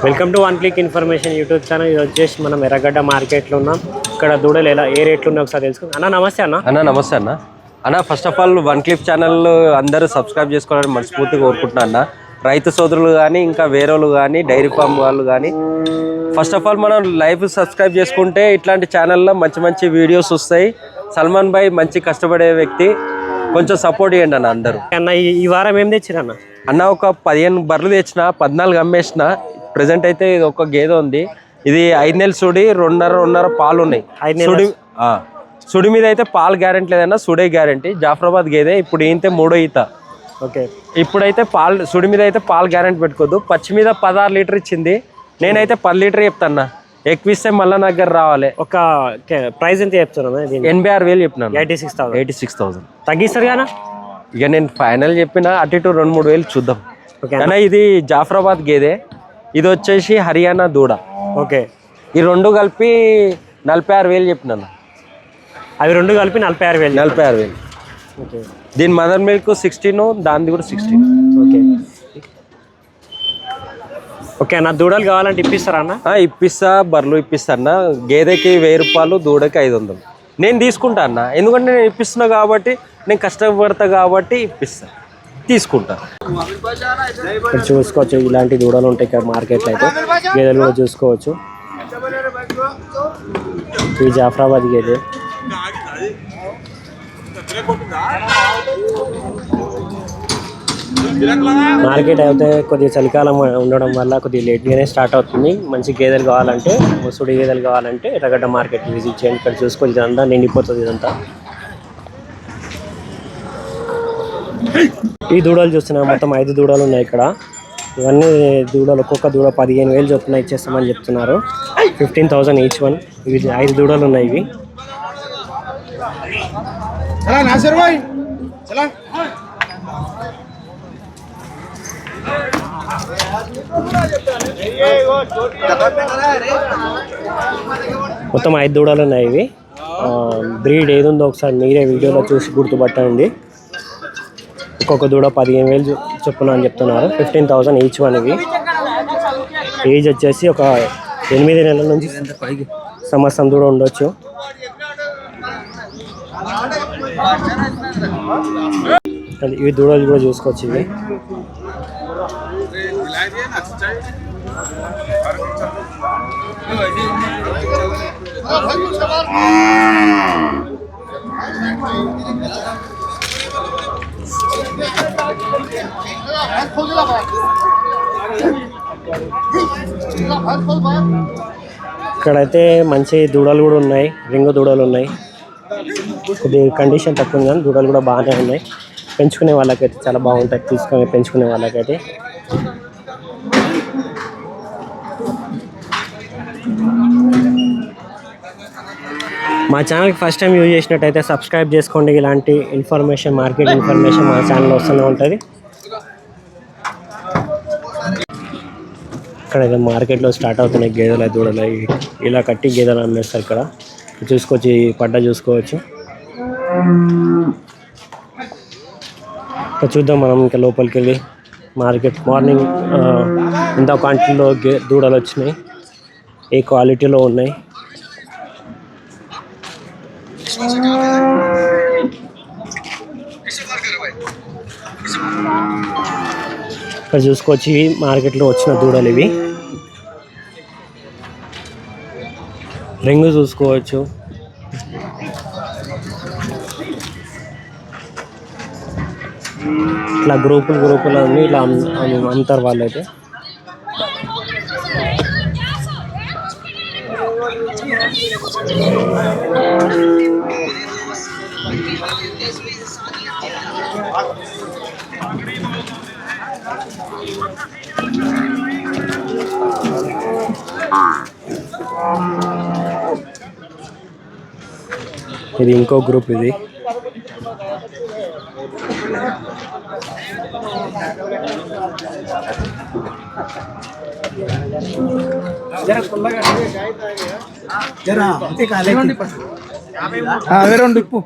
Welcome to one click information YouTube channel. ఇది వచ్చేసి మనం ఎర్రగడ్డ మార్కెట్లో ఉన్నాం. ఇక్కడ దూడలు ఎలా ఏ రేట్లు ఉన్నాయో ఒకసారి తెలుసుకుందాం. అన్న నమస్తే అన్న. నమస్తే అన్న. First of all one click channel అందరూ సబ్స్క్రైబ్ చేసుకోవాలని మనస్ఫూర్తిగా కోరుకుంటున్నా అన్న. రైతు సోదరులు కానీ ఇంకా వేరే వాళ్ళు కానీ డైరీ ఫామ్ వాళ్ళు కానీ ఫస్ట్ ఆఫ్ ఆల్ మనం లైవ్ సబ్స్క్రైబ్ చేసుకుంటే ఇట్లాంటి ఛానల్లో మంచి మంచి వీడియోస్ వస్తాయి. సల్మాన్ భాయ్ మంచి కష్టపడే వ్యక్తి, కొంచెం సపోర్ట్ చేయండి అన్న అందరూ. అన్న ఈ వారం ఏం తెచ్చిరన్న? అన్న ఒక 15 బర్రెలు తెచ్చిన, 14 అమ్మేసిన. ప్రజెంట్ అయితే ఇది ఒక గేదె ఉంది. ఇది 5 నెలల సుడి, 2.5 పాలు ఉన్నాయి. సుడి మీద అయితే పాలు గ్యారెంటీ లేదన్నా, సుడే గ్యారెంటీ. జాఫరాబాద్ గేదె. ఇప్పుడు ఈంతే 3వ ఈత. ఓకే. ఇప్పుడైతే పాలు సుడి మీద అయితే పాలు గ్యారెంటీ పెట్టుకోవద్దు. పచ్చి మీద 16 లీటర్ ఇచ్చింది. నేనైతే 10 లీటర్ చెప్తాను. ఎక్కువ ఇస్తే మళ్ళీ నా దగ్గర రావాలి. ఒక ప్రైస్ ఎంత చెప్తున్నా? 86,000 చెప్పినాను. 86,000 తగ్గిస్తారు కదా? ఇక నేను ఫైనల్ చెప్పిన అటు ఇటు 2-3 వేలు చూద్దాం. కానీ ఇది జాఫరాబాద్ గేదె, ఇది వచ్చేసి హర్యానా దూడ. ఓకే. ఈ రెండు కలిపి 46,000 చెప్పినాను. అవి రెండు కలిపి 46,000. ఓకే. దీని మదర్ మిల్క్ 16, దానిది కూడా 16. ఓకే. ఓకే అన్న, దూడలు కావాలంటే ఇప్పిస్తారా అన్న? ఇప్పిస్తా, బర్రెలు ఇప్పిస్తా అన్న. గేదెకి 1000 రూపాయలు, దూడకి 500. నేను తీసుకుంటా అన్న, ఎందుకంటే నేను ఇప్పిస్తున్నా కాబట్టి, నేను కష్టపడతా కాబట్టి ఇప్పిస్తా, తీసుకుంటా. ఇక్కడ చూసుకోవచ్చు, ఇలాంటి దూడలు ఉంటాయి ఇక్కడ మార్కెట్లో. అయితే గేదెలు కూడా చూసుకోవచ్చు. ఇది జాఫరాబాద్ గేదె. మార్కెట్ అయితే కొద్దిగా చలికాలం ఉండడం వల్ల కొద్దిగా లేట్గానే స్టార్ట్ అవుతుంది. మంచి గేదెలు కావాలంటే, ముసుడి గేదెలు కావాలంటే ఎర్రగడ్డ మార్కెట్ విజిట్ చేయండి. ఇక్కడ చూసుకోవచ్చు, ఇదంతా నిండిపోతుంది. ఇదంతా ఈ దూడలు చూస్తున్నాయి. మొత్తం 5 దూడలు ఉన్నాయి ఇక్కడ. ఇవన్నీ దూడలు, ఒక్కొక్క దూడ 15,000 చొప్పున ఇచ్చేస్తామని చెప్తున్నారు. 15,000 ఈచ్ వన్. ఇవి 5 దూడలు ఉన్నాయి. ఇవి మొత్తం 5 దూడలు ఉన్నాయి. ఇవి బ్రీడ్ ఏది ఉందో ఒకసారి మీరే వీడియోలో చూసి గుర్తుపట్టండి. ఒక్కొక్క దూడ 15,000 చొప్పున అని చెప్తున్నారు. 15,000 ఈచ్ వన్. ఇవి ఏజ్ వచ్చేసి ఒక 8 నెలల నుంచి సంవత్సరం దూడ ఉండొచ్చు. ఇవి దూడలు కూడా చూసుకోవచ్చు. ఇవి ఇక్కడైతే మంచి దూడలు కూడా ఉన్నాయి. రింగు దూడలు ఉన్నాయి. కొద్దిగా కండిషన్ తక్కువ ఉంది కానీ దూడలు కూడా బాగానే ఉన్నాయి. పెంచుకునే వాళ్ళకైతే చాలా బాగుంటాయి. తీసుకొని పెంచుకునే వాళ్ళకైతే. మా ఛానల్కి ఫస్ట్ టైం యూజ్ చేసినట్టయితే సబ్స్క్రైబ్ చేసుకోండి. ఇలాంటి ఇన్ఫర్మేషన్, మార్కెట్ ఇన్ఫర్మేషన్ మా ఛానల్లో వస్తూనే ఉంటుంది. ఇక్కడ మార్కెట్లో స్టార్ట్ అవుతున్నాయి గేదెల దూడలు. ఇలా కట్టి గేదెలు అమ్మేస్తారు ఇక్కడ. చూసుకోవచ్చు, ఈ పడ్డ చూసుకోవచ్చు. చూద్దాం మనం ఇంకా లోపలికి వెళ్ళి. మార్కెట్ మార్నింగ్ ఇంత క్వాంటిటీలో దూడలు వచ్చినాయి. ఏ క్వాలిటీలో ఉన్నాయి. ఇక్కడ చూసుకోవచ్చు, మార్కెట్లో వచ్చిన దూడలు ఇవి. రింగు చూసుకోవచ్చు. ఇట్లా గ్రూపులు అన్నీ ఇలా అమ్ముతారు వాళ్ళైతే. ఇది ఇంకో గ్రూప్. ఇది అవే 2 ఇప్పు.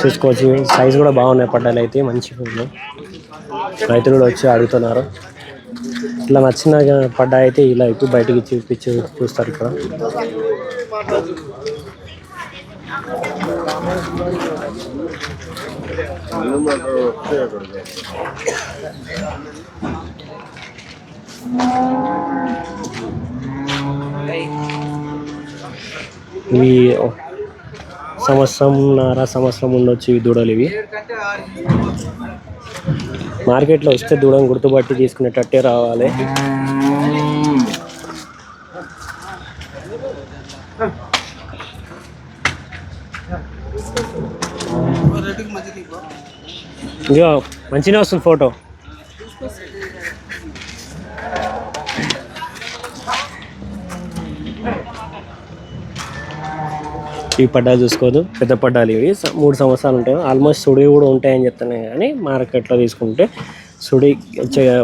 చూసుకోవచ్చు, సైజ్ కూడా బాగున్నాయి. పడ్డాలు అయితే మంచిగా ఉన్నాయి. రైతులు కూడా వచ్చి అడుగుతున్నారు. ఇట్లా నచ్చిన పడ్డా అయితే ఇలా ఇప్పుడు బయటికి చూస్తారు ఇక్కడ. ఇవి సంవత్సరం ఉండొచ్చు ఈ దూడలు. ఇవి మార్కెట్లో వస్తే దూడను గుర్తుపట్టి తీసుకునేటట్టే రావాలి. ఇగో మంచిగా వస్తుంది ఫోటో. ఈ పడ్డాలు చూసుకోదు, పెద్ద పడ్డాలు ఇవి 3 సంవత్సరాలు ఉంటాయి. ఆల్మోస్ట్ సుడి కూడా ఉంటాయని చెప్తున్నాయి. కానీ మార్కెట్లో తీసుకుంటే సుడి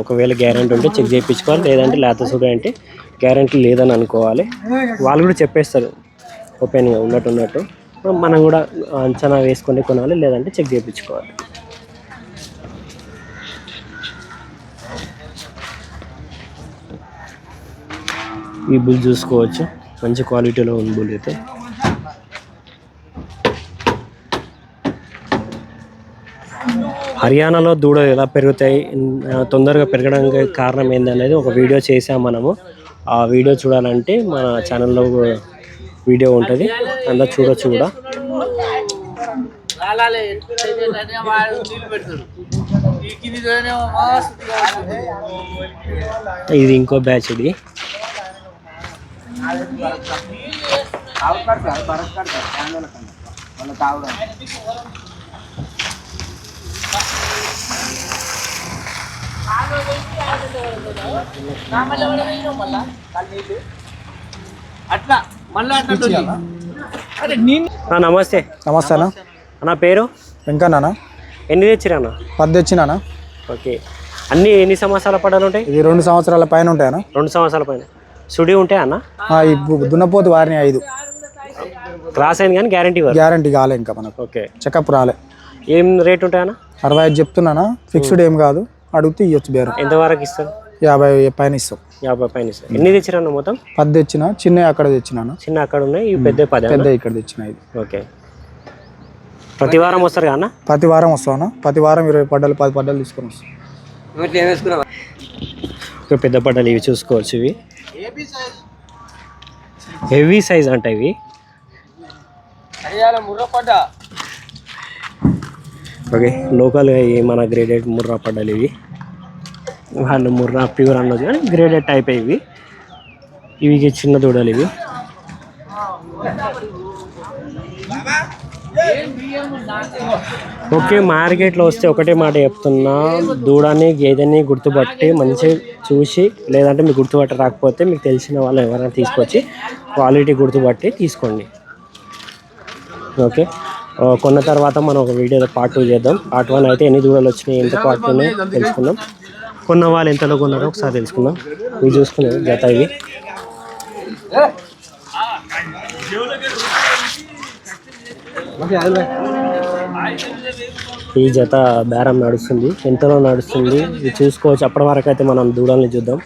ఒకవేళ గ్యారెంటీ ఉంటే చెక్ చేయించుకోవాలి. లేదంటే లేత సుడి అంటే గ్యారెంటీ లేదని అనుకోవాలి. వాళ్ళు కూడా చెప్పేస్తారు ఓపెన్గా ఉన్నట్టు. మనం కూడా అంచనా వేసుకొని కొనాలి, లేదంటే చెక్ చేయించుకోవాలి. ఈ బుల్ చూసుకోవచ్చు, మంచి క్వాలిటీలో ఉంది బుల్ అయితే. హర్యానాలో దూడలు ఎలా పెరుగుతాయి, తొందరగా పెరగడానికి కారణం ఏందనేది ఒక వీడియో చేసాం మనము. ఆ వీడియో చూడాలంటే మన ఛానల్లో వీడియో ఉంటుంది, అందులో చూడొచ్చు కూడా. ఇది ఇంకో బ్యాచ్. ఇది నమస్తే. నమస్తే అన్న. అన్న పేరు వెంకన్న. ఎన్ని తెచ్చిరా అన్న? 10 తెచ్చినా. ఓకే. అన్ని ఎన్ని సంవత్సరాల పడ్డాలు ఉంటాయి? ఇది 2 సంవత్సరాల పైన ఉంటాయన్న. 2 సంవత్సరాల పైన సుడి ఉంటాయి అన్న? ఈ దున్నపోతు వారిని 5 క్రాస్ అయింది కానీ గ్యారంటీ కాలే ఇంకా మనకు. ఓకే. చెకప్ రాలే. ఏం రేట్ ఉంటాయన్న? 65 చెప్తున్నానా. ఫిక్స్డ్ ఏం కాదు, అడిగితే ఇవ్వచ్చు బేరం. ఎంతవరకు ఇస్తారు? 50 పైన ఇస్తాం. 50 పైన ఇస్తారు. ఎన్ని తెచ్చిరా మొత్తం? 10 తెచ్చిన. చిన్న అక్కడ తెచ్చినాను. చిన్న అక్కడ ఉన్నాయి, ఈ పెద్ద 10. పెద్ద ఇక్కడ తెచ్చిన. ఇది ఓకే. ప్రతి వారం వస్తారు కదా? ప్రతి వారం వస్తాను. ప్రతి వారం 20 పడ్డలు 10 పడ్డలు తీసుకొని వస్తాం. పెద్ద పడ్డలు ఇవి చూసుకోవచ్చు. ఇవి హెవీ సైజ్ అంట. ఇవి ఓకే. లోకల్గా మన గ్రేడెడ్ ముర్రా పడ్డలు ఇవి. వాళ్ళు ముర్రా ప్యూర్ అన్నది కానీ గ్రేడెడ్ టైప్ ఇవి. ఇవి చిన్న దూడలు ఇవి. ఓకే. మార్కెట్లో వస్తే ఒకటే మాట చెప్తున్నా, దూడని గేదెని గుర్తుపట్టి మంచిగా చూసి, లేదంటే మీకు గుర్తుపట్టి రాకపోతే మీకు తెలిసిన వాళ్ళు ఎవరైనా తీసుకొచ్చి క్వాలిటీ గుర్తుపట్టి తీసుకోండి. ఓకే. కొన్న తర్వాత మనం ఒక వీడియోలో పార్ట్ 2 చేద్దాం. పార్ట్ 1 అయితే ఎన్ని దూడలు వచ్చినాయి, ఎంత పార్ట్ ఉన్నాయి తెలుసుకుందాం. కొన్న వాళ్ళు ఎంతలో కొన్నారో ఒకసారి తెలుసుకుందాం. ఇవి చూసుకున్నాం జత. ఇవి ఈ జత బేరం నడుస్తుంది. ఎంతలో నడుస్తుంది ఇది చూసుకోవచ్చు. అప్పటి వరకు అయితే మనం దూడల్ని చూద్దాం.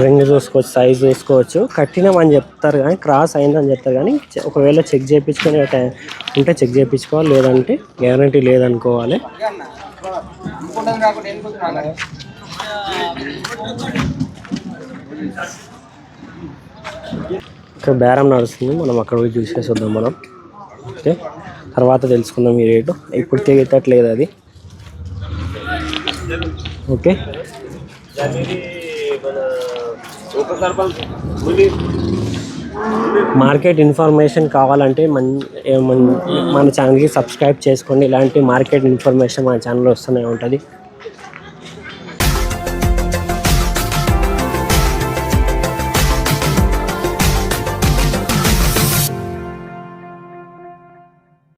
రింగ్ చూసుకోవచ్చు, సైజ్ చూసుకోవచ్చు. కట్టినామని చెప్తారు కానీ క్రాస్ అయిందని చెప్తారు కానీ ఒకవేళ చెక్ చేయించుకునే ఉంటే చెక్ చేయించుకోవాలి, లేదంటే గ్యారంటీ లేదనుకోవాలి. ఇక్కడ బేరం నడుస్తుంది, మనం అక్కడ పోయి చూసేసి వద్దాం మనం. ఓకే. తర్వాత తెలుసుకుందాం ఈ రేటు. ఇప్పుడు తెగేటట్లేదు అది. ఓకే. మార్కెట్ ఇన్ఫర్మేషన్ కావాలంటే మన ఛానల్కి సబ్స్క్రైబ్ చేసుకోండి. ఇలాంటి మార్కెట్ ఇన్ఫర్మేషన్ మన ఛానల్లో వస్తూనే ఉంటుంది.